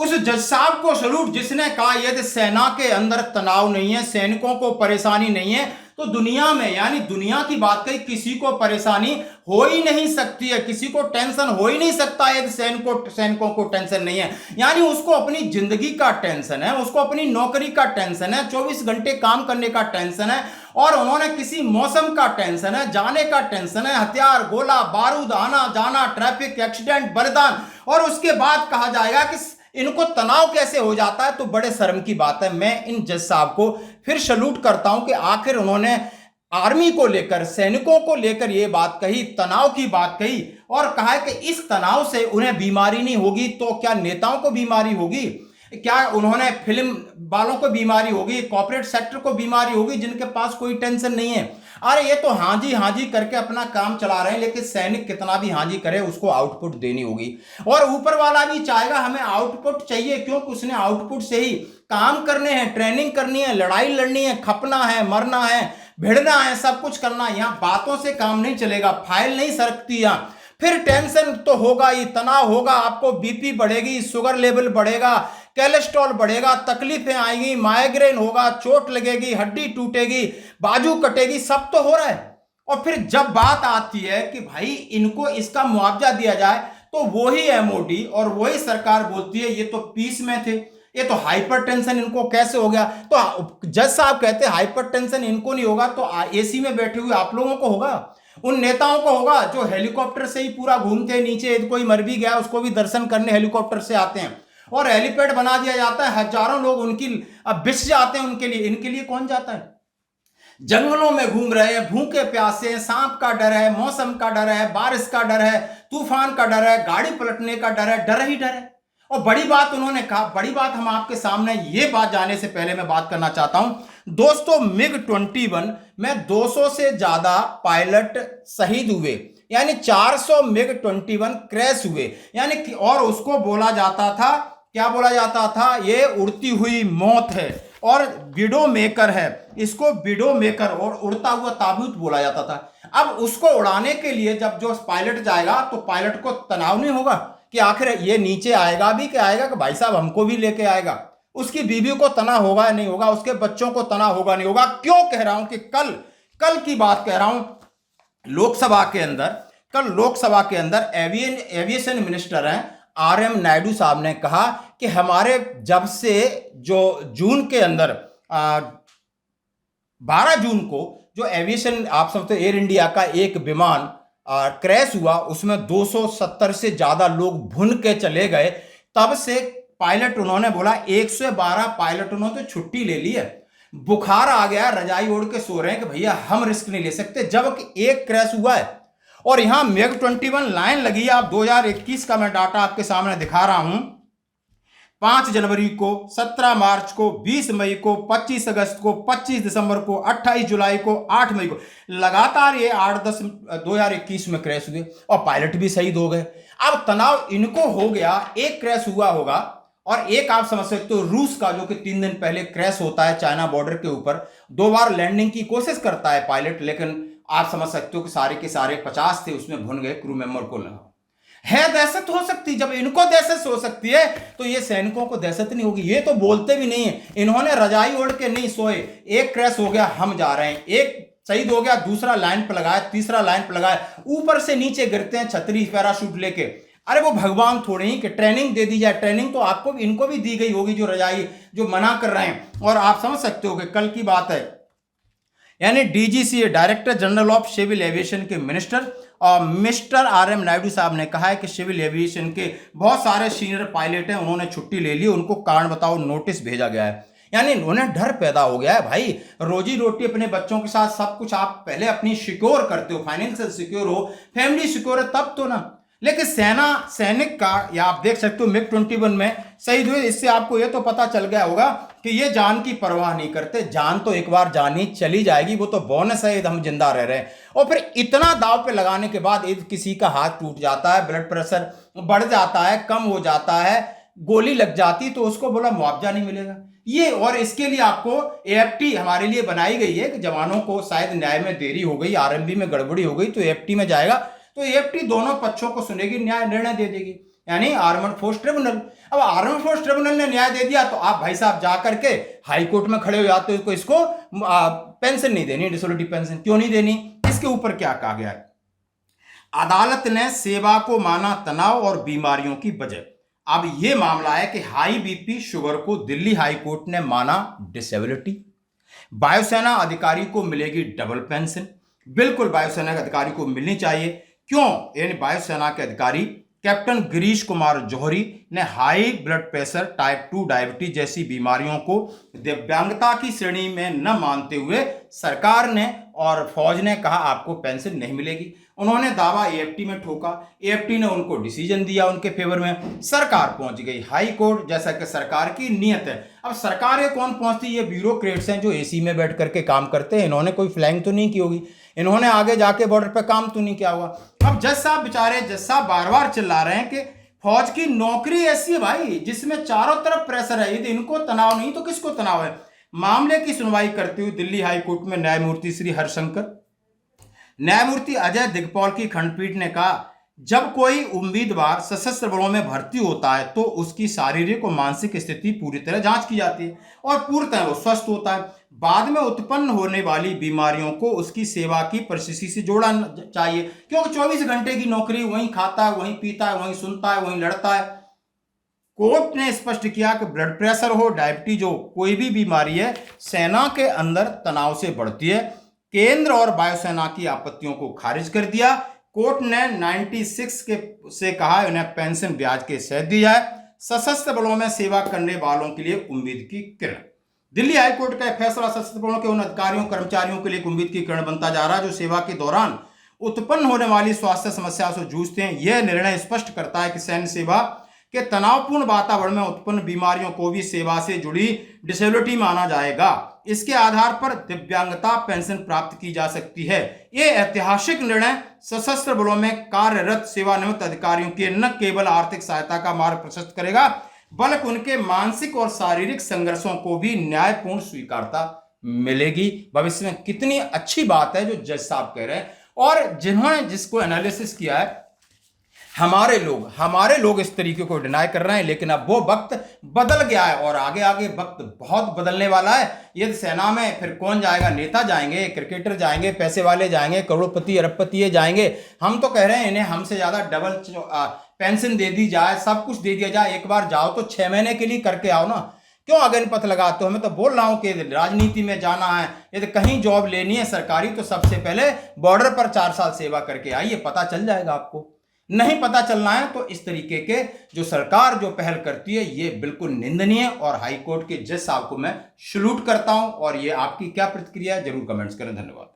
उस जज साहब को सलूट जिसने कहा यदि सेना के अंदर तनाव नहीं है, सैनिकों को परेशानी नहीं है, तो दुनिया में, यानी दुनिया की बात कही, किसी को परेशानी हो ही नहीं सकती है, किसी को टेंशन हो ही नहीं सकता यदि सैनिकों को टेंशन नहीं है। यानी उसको अपनी जिंदगी का टेंशन है, उसको अपनी नौकरी का टेंशन है, 24 घंटे काम करने का टेंशन है, और उन्होंने किसी मौसम का टेंशन है, जाने का टेंशन है, हथियार, गोला बारूद, आना जाना, ट्रैफिक एक्सीडेंट, बलिदान, और उसके बाद कहा जाएगा कि इनको तनाव कैसे हो जाता है। तो बड़े शर्म की बात है। मैं इन जज साहब को फिर सैल्यूट करता हूं कि आखिर उन्होंने आर्मी को लेकर, सैनिकों को लेकर यह बात कही, तनाव की बात कही, और कहा है कि इस तनाव से उन्हें बीमारी नहीं होगी तो क्या नेताओं को बीमारी होगी, क्या उन्होंने फिल्म वालों को बीमारी होगी, कॉर्पोरेट सेक्टर को बीमारी होगी जिनके पास कोई टेंशन नहीं है। अरे ये तो हाँ जी करके अपना काम चला रहे हैं, लेकिन सैनिक कितना भी हाँ जी करे उसको आउटपुट देनी होगी, और ऊपर वाला भी चाहेगा, हमें आउटपुट चाहिए, क्योंकि उसने आउटपुट से ही काम करने हैं, ट्रेनिंग करनी है, लड़ाई लड़नी है, खपना है, मरना है, भिड़ना है, सब कुछ करना है। यहाँ बातों से काम नहीं चलेगा, फाइल नहीं सरकती यहाँ। फिर टेंशन तो होगा ही, तनाव होगा, आपको बीपी बढ़ेगी, शुगर लेवल बढ़ेगा, कोलेस्ट्रॉल बढ़ेगा, तकलीफें आएंगी, माइग्रेन होगा, चोट लगेगी, हड्डी टूटेगी, बाजू कटेगी, सब तो हो रहा है। और फिर जब बात आती है कि भाई इनको इसका मुआवजा दिया जाए, तो वही एमओडी और वही सरकार बोलती है ये तो पीस में थे, ये तो हाइपरटेंशन इनको कैसे हो गया। तो जज साहब कहते हैं हाइपरटेंशन इनको नहीं होगा तो एसी में बैठे हुए आप लोगों को होगा, उन नेताओं को होगा जो हेलीकॉप्टर से ही पूरा घूमते हैं नीचे, कोई मर भी गया उसको भी दर्शन करने हेलीकॉप्टर से आते हैं, और हेलीपैड बना दिया जाता है, हजारों लोग उनकी अब बिछ जाते हैं उनके लिए। इनके लिए कौन जाता है? जंगलों में घूम रहे हैं, भूखे प्यासे, सांप का डर है, मौसम का डर है, बारिश का डर है, तूफान का डर है, गाड़ी पलटने का डर है, डर ही डर है। और बड़ी बात उन्होंने कहा, बड़ी बात हम आपके सामने, ये बात जाने से पहले मैं बात करना चाहता हूं दोस्तों, MiG-21 में 200 से ज्यादा पायलट शहीद हुए, यानी 400 MiG-21 क्रैश हुए, यानी कि, और उसको बोला जाता था, क्या बोला जाता था, ये उड़ती हुई मौत है और विडो मेकर है, इसको विडो मेकर और उड़ता हुआ ताबूत बोला जाता था। अब उसको उड़ाने के लिए जब जो पायलट जाएगा तो पायलट को तनाव नहीं होगा कि आखिर ये नीचे आएगा भी, क्या आएगा कि भाई साहब हमको भी लेके आएगा, उसकी बीवी को तनाव होगा नहीं होगा, उसके बच्चों को तनाव होगा नहीं होगा। क्यों कह रहा हूं कि कल की बात कह रहा हूं, लोकसभा के अंदर एविएशन मिनिस्टर हैं RM नायडू साहब ने कहा कि हमारे जब से जो जून के अंदर 12 जून को जो एविएशन, आप समझते एयर इंडिया का एक विमान क्रैश हुआ, उसमें 270 से ज्यादा लोग भुन के चले गए। तब से पायलट, उन्होंने बोला 112 पायलटों ने तो छुट्टी ले ली है, बुखार आ गया, रजाई ओढ़ के सो रहे हैं कि भैया हम रिस्क नहीं ले सकते, जबकि एक क्रैश हुआ है। और यहां MiG-21 लाइन लगी है। आप 2021 का मैं डाटा आपके सामने दिखा रहा हूं, 5 जनवरी को, 17 मार्च को, 20 मई को, 25 अगस्त को, 25 दिसंबर को, 28 जुलाई को, 8 मई को, लगातार ये 8-10 2021 में क्रैश हुए और पायलट भी शहीद हो गए। अब तनाव इनको हो गया, एक क्रैश हुआ होगा, और एक आप समझ सकते हो रूस का, जो कि 3 दिन पहले क्रैश होता है चाइना बॉर्डर के ऊपर, 2 बार लैंडिंग की कोशिश करता है पायलट, लेकिन आप समझ सकते हो कि सारे के सारे 50 थे उसमें भुन गए, क्रू मेंबर को लगा। है दहशत हो सकती, जब इनको दहशत हो सकती है तो ये सैनिकों को दहशत नहीं होगी। ये तो बोलते भी नहीं है, इन्होंने रजाई ओढ़ के नहीं सोए, एक क्रैश हो गया हम जा रहे हैं, एक शहीद हो गया, दूसरा लाइन पर लगाया, तीसरा लाइन पर लगाया, ऊपर से नीचे गिरते हैं छतरी पैराशूट लेके। अरे वो भगवान थोड़े ही कि ट्रेनिंग दे दी जाए, ट्रेनिंग तो आपको इनको भी दी गई होगी जो रजाई, जो मना कर रहे हैं। और आप समझ सकते हो कि कल की बात है, यानी DGCA, director general of civil aviation के मिनिस्टर और मिस्टर RM नायडू साहब ने कहा है कि सिविल एविएशन के बहुत सारे सीनियर पायलट हैं, उन्होंने छुट्टी ले ली, उनको कारण बताओ नोटिस भेजा गया है। यानी उन्हें डर पैदा हो गया है, भाई रोजी रोटी अपने बच्चों के साथ सब कुछ आप पहले अपनी सिक्योर करते हो, फाइनेंशियल सिक्योर हो, फैमिली सिक्योर है तब तो ना। लेकिन सैनिक का, या आप देख सकते हो MiG-21 में शहीद हुए, इससे आपको ये तो पता चल गया होगा कि ये जान की परवाह नहीं करते। जान तो एक बार जानी चली जाएगी, वो तो बोनस है, हम जिंदा रह रहे हैं। और फिर इतना दाव पे लगाने के बाद यदि किसी का हाथ टूट जाता है, ब्लड प्रेशर बढ़ जाता है, कम हो जाता है, गोली लग जाती, तो उसको बोला मुआवजा नहीं मिलेगा ये। और इसके लिए आपको AFT हमारे लिए बनाई गई है कि जवानों को शायद न्याय में देरी हो गई, RMB में गड़बड़ी हो गई, तो AFT में जाएगा, तो AFT दोनों पक्षों को सुनेगी, न्याय निर्णय दे देगी। यानी आर्मड फोर्स ट्रिब्यूनल। अब आर्मड फोर्स ट्रिब्यूनल ने न्याय दे दिया तो आप भाई साहब जा करके हाई कोर्ट में खड़े हो जाते हो, इसको पेंशन नहीं देनी, डिसेबिलिटी पेंशन क्यों नहीं देनी। इसके ऊपर क्या कहा गया है, अदालत ने सेवा को माना तनाव और बीमारियों की वजह। अब यह मामला है कि हाई बीपी शुगर को दिल्ली हाई कोर्ट ने माना डिसेबिलिटी। वायुसेना अधिकारी को मिलेगी डबल पेंशन, बिल्कुल वायुसेना के अधिकारी को मिलनी चाहिए। क्यों, यानी वायुसेना के अधिकारी कैप्टन गिरीश कुमार जौहरी ने high blood pressure, type 2 diabetes जैसी बीमारियों को दिव्यांगता की श्रेणी में न मानते हुए सरकार ने और फौज ने कहा आपको पेंशन नहीं मिलेगी। उन्होंने दावा एएफटी में ठोका, एएफटी ने उनको डिसीजन दिया उनके फेवर में, सरकार पहुंच गई हाई कोर्ट, जैसा कि सरकार की नियत है। अब सरकार ये कौन पहुंचती, ये ब्यूरोक्रेट्स हैं जो एसी में बैठ करके काम करते हैं। इन्होंने कोई फ्लाइंग तो नहीं की होगी, इन्होंने आगे जाके बॉर्डर पे काम तो नहीं किया हुआ। अब जज साहब बेचारे, जज साहब बार बार चिल्ला रहे हैं कि फौज की नौकरी ऐसी है भाई जिसमें चारों तरफ प्रेशर है, यदि इनको तनाव नहीं तो किसको तनाव है। मामले की सुनवाई करते हुए दिल्ली हाई कोर्ट में न्यायमूर्ति श्री हरिशंकर, न्यायमूर्ति अजय दिगपॉल की खंडपीठ ने कहा जब कोई उम्मीदवार सशस्त्र बलों में भर्ती होता है तो उसकी शारीरिक और मानसिक स्थिति पूरी तरह जांच की जाती है और पूर्णतः वो स्वस्थ होता है। बाद में उत्पन्न होने वाली बीमारियों को उसकी सेवा की परिस्थिति से जोड़ना चाहिए, क्योंकि 24 घंटे की नौकरी, वहीं खाता है, वहीं पीता है, वहीं सुनता है, वहीं लड़ता है। कोर्ट ने स्पष्ट किया कि ब्लड प्रेशर हो, डायबिटीज हो, कोई भी बीमारी है, सेना के अंदर तनाव से बढ़ती है। केंद्र और वायुसेना की आपत्तियों को खारिज कर दिया। कोर्ट ने 96 के से कहा उन्हें पेंशन ब्याज के सहित दी जाए। सशस्त्र बलों में सेवा करने वालों के लिए उम्मीद की किरण। दिल्ली हाई कोर्ट का फैसला सशस्त्र बलों के उन अधिकारियों कर्मचारियों के लिए एक उम्मीद की किरण बनता जा रहा है जो सेवा के दौरान उत्पन्न होने वाली स्वास्थ्य समस्याओं से जूझते हैं। यह निर्णय स्पष्ट करता है कि सैन्य सेवा के तनावपूर्ण वातावरण में उत्पन्न बीमारियों को भी सेवा से जुड़ी डिसेबिलिटी माना जाएगा। इसके आधार पर दिव्यांगता पेंशन प्राप्त की जा सकती है। यह ऐतिहासिक निर्णय सशस्त्र बलों में कार्यरत सेवानिवृत्त अधिकारियों के न केवल आर्थिक सहायता का मार्ग प्रशस्त करेगा बल्कि उनके मानसिक और शारीरिक संघर्षों को भी न्यायपूर्ण स्वीकारता मिलेगी। भविष्य में कितनी अच्छी बात है जो जज साहब कह रहे हैं और जिन्होंने जिसको एनालिसिस किया है। हमारे लोग इस तरीके को डिनाई कर रहे हैं, लेकिन अब वो वक्त बदल गया है और आगे आगे वक्त बहुत बदलने वाला है। ये सेना में फिर कौन जाएगा, नेता जाएंगे, क्रिकेटर जाएंगे, पैसे वाले जाएंगे, करोड़पति अरबपति जाएंगे। हम तो कह रहे हैं इन्हें हमसे ज्यादा डबल पेंशन दे दी जाए, सब कुछ दे दिया जाए। एक बार जाओ तो 6 महीने के लिए करके आओ ना, क्यों अगन पथ लगाते हो। मैं तो बोल रहा हूं कि राजनीति में जाना है, यदि कहीं जॉब लेनी है सरकारी तो सबसे पहले बॉर्डर पर 4 साल सेवा करके आइए, पता चल जाएगा आपको। नहीं पता चलना है तो इस तरीके के जो सरकार जो पहल करती है ये बिल्कुल निंदनीय और हाई कोर्ट के जज साहब को मैं सैल्यूट करता हूं। और ये आपकी क्या प्रतिक्रिया है जरूर कमेंट्स करें। धन्यवाद।